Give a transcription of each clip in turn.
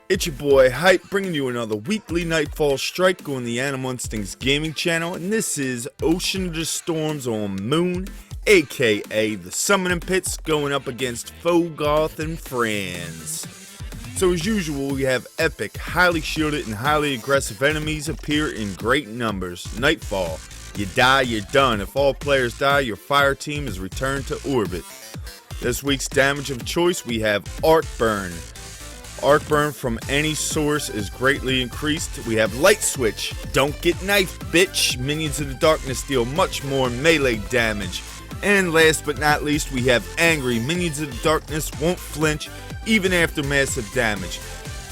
It's your boy Hype, bringing you another weekly Nightfall strike on the Animal Instincts Gaming channel, and this is Ocean of the Storms on Moon, aka the Summoning Pits, going up against Fogoth and friends. So as usual, we have epic, highly shielded, and highly aggressive enemies appear in great numbers. Nightfall. You die, you're done. If all players die, your fire team is returned to orbit. This week's damage of choice, we have Arc Burn. Arc burn from any source is greatly increased. We have light switch. Don't get knifed, bitch. Minions of the darkness deal much more melee damage. And last but not least, we have angry. Minions of the darkness won't flinch even after massive damage.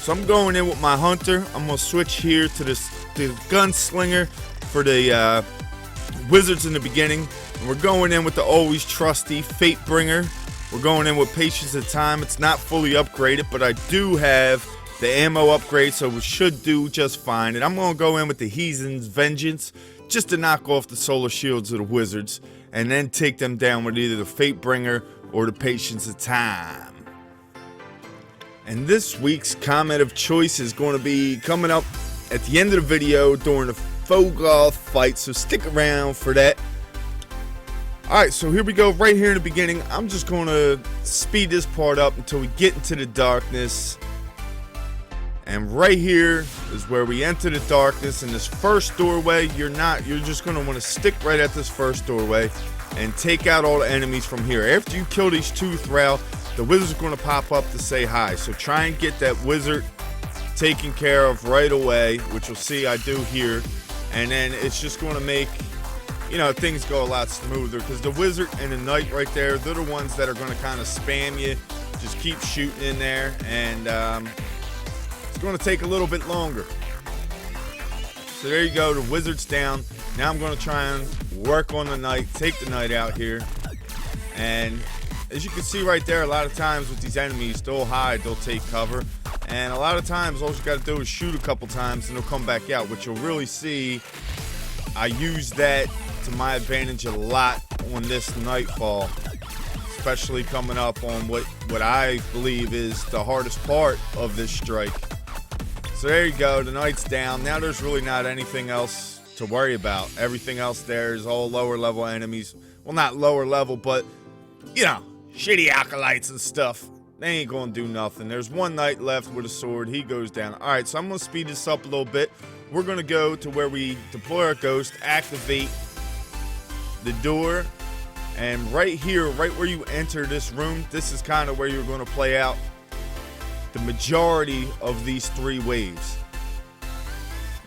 So I'm going in with my hunter. I'm gonna switch here to the gunslinger for the wizards in the beginning. And we're going in with the always trusty Fatebringer. We're going in with Patience of Time. It's not fully upgraded, but I do have the ammo upgrade, so we should do just fine. And I'm going to go in with the Heathen's Vengeance, just to knock off the solar shields of the wizards, and then take them down with either the Fatebringer or the Patience of Time. And this week's comment of choice is going to be coming up at the end of the video during the Fogoth fight, so stick around for that. Alright, so here we go, right here in the beginning. I'm just going to speed this part up until we get into the darkness. And right here is where we enter the darkness. In this first doorway, you're just going to want to stick right at this first doorway and take out all the enemies from here. After you kill these two Thrall, the wizard's going to pop up to say hi. So try and get that wizard taken care of right away, which you'll see I do here. And then it's just going to make, you know, things go a lot smoother, because the wizard and the knight right there, they're the ones that are going to kind of spam you. Just keep shooting in there, and it's going to take a little bit longer. So there you go, the wizard's down. Now I'm going to try and work on the knight, take the knight out here. And as you can see right there, a lot of times with these enemies, they'll hide, they'll take cover. And a lot of times, all you got to do is shoot a couple times and they'll come back out, which you'll really see. I use that to my advantage a lot on this Nightfall, especially coming up on what I believe is the hardest part of this strike. So there you go, the knight's down. Now there's really not anything else to worry about. Everything else there is all lower level enemies. Well, not lower level, but you know, shitty acolytes and stuff. They ain't gonna do nothing. There's one knight left with a sword. He goes down. Alright, so I'm gonna speed this up a little bit. We're gonna go to where we deploy our ghost, activate the door, and right here, right where you enter this room, this is kind of where you're going to play out the majority of these three waves.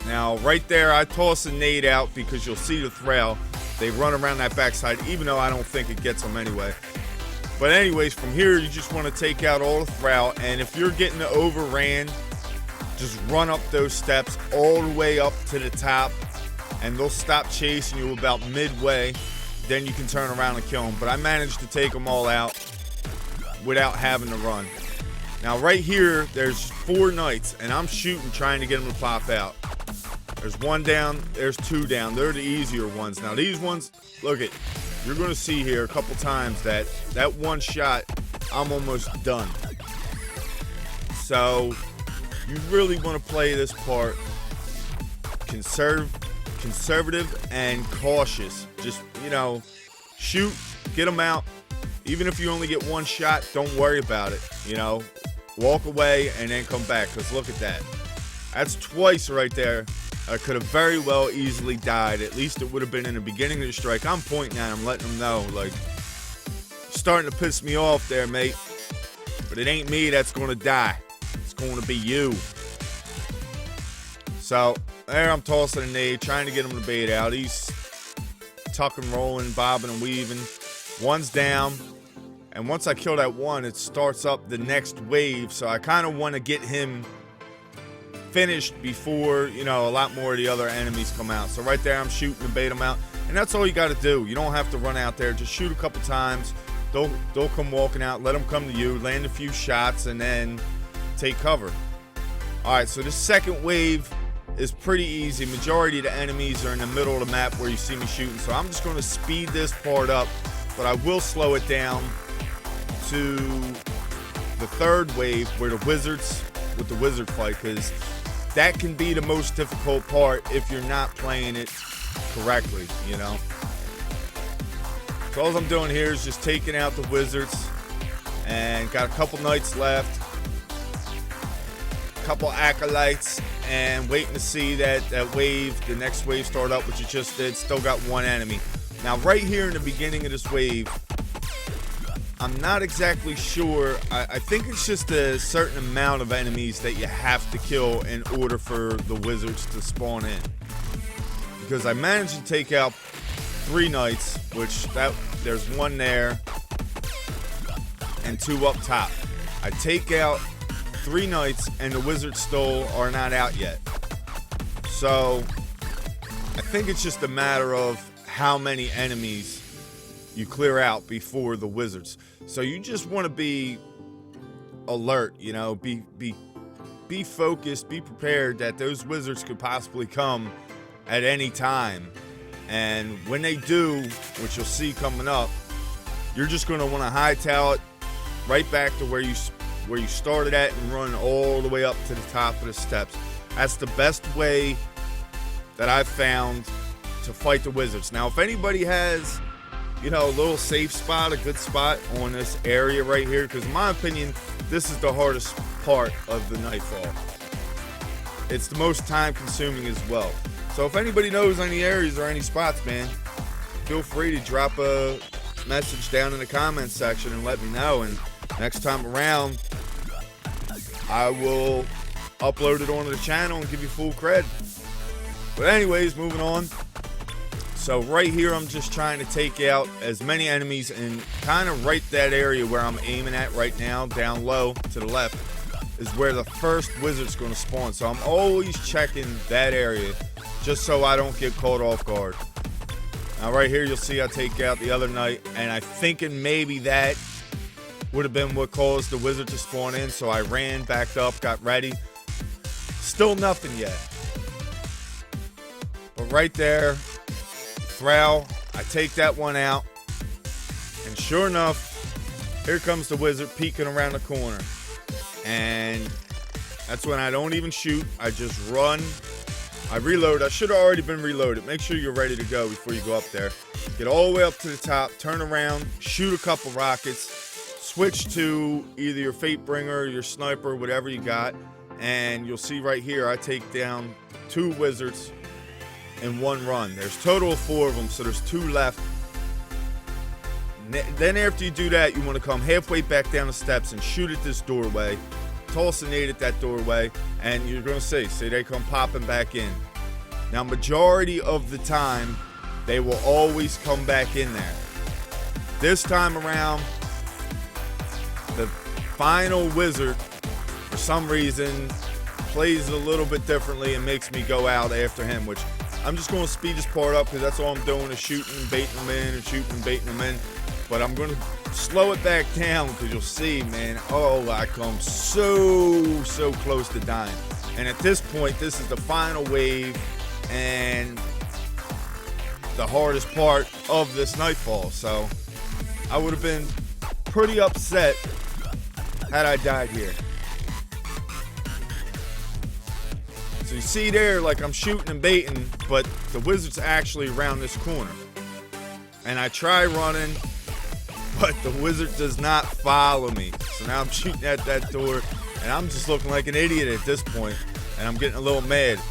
Now right there, I toss a nade out because you'll see the Thrall, they run around that backside, even though I don't think it gets them anyway. But anyways, from here you just want to take out all the Thrall, and if you're getting overran, just run up those steps all the way up to the top, and they'll stop chasing you about midway. Then you can turn around and kill them. But I managed to take them all out without having to run. Now right here, there's 4 knights, and I'm shooting, trying to get them to pop out. There's 1 down, there's 2 down. They're the easier ones. Now these ones, look at, you're going to see here a couple times that one shot, I'm almost done. So you really want to play this part conservative and cautious. Just, you know, shoot, get them out. Even if you only get 1 shot, don't worry about it. You know, walk away and then come back, because look at that. That's twice right there. I could have very well easily died. At least it would have been in the beginning of the strike. I'm pointing at him, letting him know, like, starting to piss me off there, mate. But it ain't me that's going to die. It's going to be you. So there, I'm tossing a nade, trying to get him to bait out. He's tucking, rolling, bobbing, and weaving. 1's down. And once I kill that 1, it starts up the next wave. So I kind of want to get him finished before, you know, a lot more of the other enemies come out. So right there, I'm shooting to bait them out. And that's all you got to do. You don't have to run out there. Just shoot a couple times. They'll come walking out. Let them come to you. Land a few shots and then take cover. All right, so the second wave is pretty easy. Majority of the enemies are in the middle of the map where you see me shooting, so I'm just going to speed this part up, but I will slow it down to the third wave where the wizards with the wizard fight, because that can be the most difficult part if you're not playing it correctly, you know. So all I'm doing here is just taking out the wizards, and got a couple knights left, a couple acolytes, and waiting to see that wave, the next wave start up, which it just did. Still got one enemy. Now right here in the beginning of this wave, I'm not exactly sure. I think it's just a certain amount of enemies that you have to kill in order for the wizards to spawn in. Because I managed to take out 3 knights, which there's one there and 2 up top. I take out 3 knights and the wizards still are not out yet. So I think it's just a matter of how many enemies you clear out before the wizards. So you just want to be alert, you know, be focused, be prepared that those wizards could possibly come at any time. And when they do, which you'll see coming up, you're just going to want to hightail it right back to where you started at and run all the way up to the top of the steps. That's the best way that I've found to fight the wizards. Now, if anybody has, you know, a little safe spot, a good spot on this area right here, because in my opinion, this is the hardest part of the Nightfall. It's the most time consuming as well. So if anybody knows any areas or any spots, man, feel free to drop a message down in the comments section and let me know. And next time around, I will upload it onto the channel and give you full cred. But anyways, moving on. So right here, I'm just trying to take out as many enemies, and kind of right that area where I'm aiming at right now, down low to the left, is where the first wizard's going to spawn. So I'm always checking that area just so I don't get caught off guard. Now right here, you'll see I take out the other knight, and I'm thinking maybe that would have been what caused the wizard to spawn in. So I ran, backed up, got ready. Still nothing yet. But right there, Thrall, I take that one out, and sure enough, here comes the wizard peeking around the corner. And that's when I don't even shoot. I just run. I reload. I should have already been reloaded. Make sure you're ready to go before you go up there. Get all the way up to the top, turn around, shoot a couple rockets, switch to either your Fatebringer or your sniper, whatever you got, and you'll see right here I take down 2 wizards in one run. There's a total of 4 of them, so there's 2 left. Then after you do that, you want to come halfway back down the steps and shoot at this doorway, toss a nade at that doorway, and you're going to see they come popping back in. Now majority of the time they will always come back in there. This time around, the final wizard for some reason plays it a little bit differently and makes me go out after him, which I'm just going to speed this part up because that's all I'm doing is shooting and baiting them in and shooting and baiting them in. But I'm going to slow it back down because you'll see, man, oh, I come so close to dying. And at this point, this is the final wave and the hardest part of this Nightfall. So I would have been pretty upset had I died here. So you see there, like I'm shooting and baiting, but the wizard's actually around this corner. And I try running, but the wizard does not follow me. So now I'm shooting at that door, and I'm just looking like an idiot at this point, and I'm getting a little mad.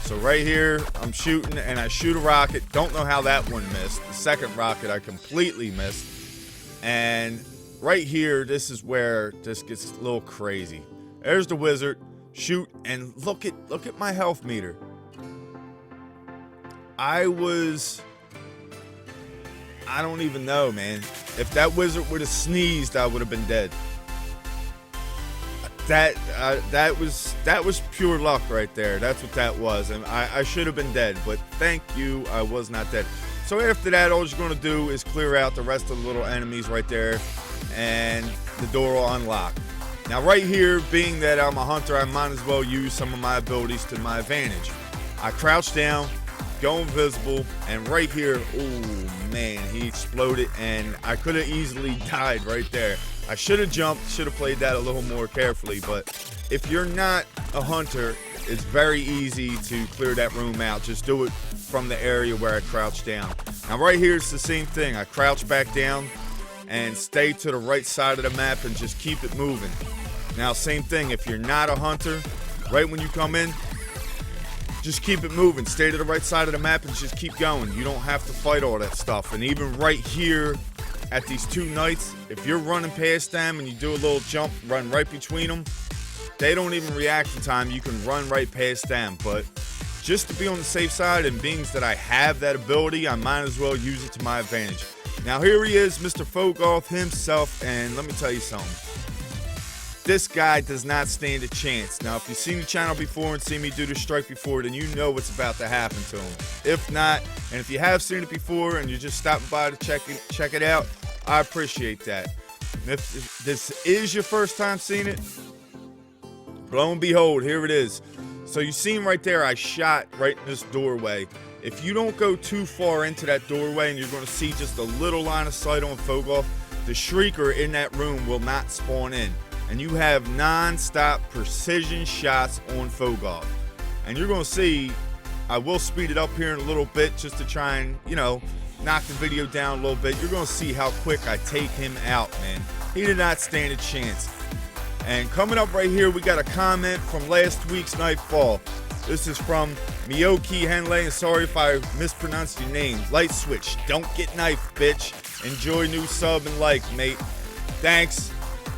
So right here, I'm shooting, and I shoot a rocket. Don't know how that one missed. The second rocket I completely missed. And right here, this is where this gets a little crazy. There's the wizard. Shoot, and look at my health meter. I don't even know, man. If that wizard would have sneezed, I would have been dead. That was pure luck right there. That's what that was, and I should have been dead, but thank you, I was not dead. So after that, all you're going to do is clear out the rest of the little enemies right there, and the door will unlock. Now right here, being that I'm a hunter, I might as well use some of my abilities to my advantage. I crouch down, go invisible, and right here, oh man, he exploded, and I could have easily died right there. I should have jumped, should have played that a little more carefully, but if you're not a hunter, it's very easy to clear that room out. Just do it from the area where I crouched down. Now right here it's the same thing. I crouch back down and stay to the right side of the map and just keep it moving. Now same thing, if you're not a hunter, right when you come in, just keep it moving. Stay to the right side of the map and just keep going. You don't have to fight all that stuff. And even right here at these two knights, if you're running past them and you do a little jump, run right between them, they don't even react in time. You can run right past them. But just to be on the safe side, and being that I have that ability, I might as well use it to my advantage. Now here he is, Mr. Fogoth himself, and let me tell you something. This guy does not stand a chance. Now, if you've seen the channel before and seen me do the strike before, then you know what's about to happen to him. If not, and if you have seen it before and you're just stopping by to check it out, I appreciate that. And if this is your first time seeing it, lo and behold, here it is. So you seen right there, I shot right in this doorway. If you don't go too far into that doorway and you're going to see just a little line of sight on Fogoth, the Shrieker in that room will not spawn in. And you have non-stop precision shots on Fogoth. And you're going to see, I will speed it up here in a little bit just to try and, you know, knock the video down a little bit. You're going to see how quick I take him out, man. He did not stand a chance. And coming up right here, we got a comment from last week's Nightfall. This is from Miyoki Henley, and sorry if I mispronounced your name. Light switch, don't get knifed, bitch. Enjoy new sub and like, mate. Thanks.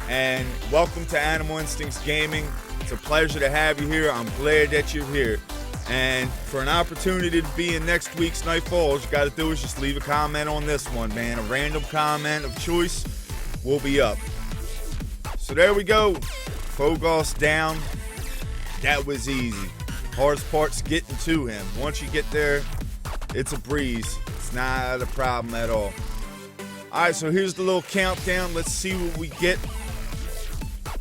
And welcome to Animal Instincts Gaming. It's a pleasure to have you here. I'm glad that you're here. And for an opportunity to be in next week's Nightfall, all you got to do is just leave a comment on this one, man. A random comment of choice will be up. So there we go. Fogoth's down. That was easy. Hardest part's getting to him. Once you get there, it's a breeze. It's not a problem at all. Alright, so here's the little countdown. Let's see what we get.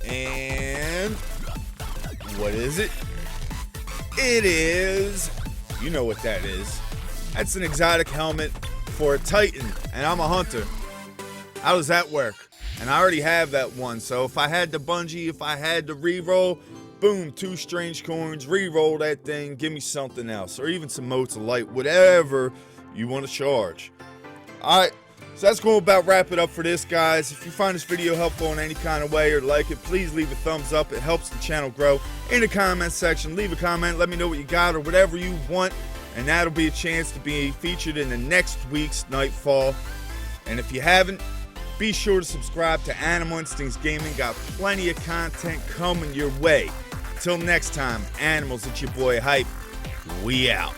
And what is it? It is, you know what that is. That's an exotic helmet for a Titan, and I'm a hunter. How does that work? And I already have that one, so if I had to bungee, if I had to re-roll, boom, 2 strange coins, re-roll that thing, give me something else, or even some motes of light, whatever you want to charge. Alright. So that's going to about wrap it up for this, guys. If you find this video helpful in any kind of way or like it, please leave a thumbs up. It helps the channel grow. In the comment section, leave a comment. Let me know what you got or whatever you want. And that'll be a chance to be featured in the next week's Nightfall. And if you haven't, be sure to subscribe to Animal Instincts Gaming. Got plenty of content coming your way. Till next time, animals, it's your boy Hype. We out.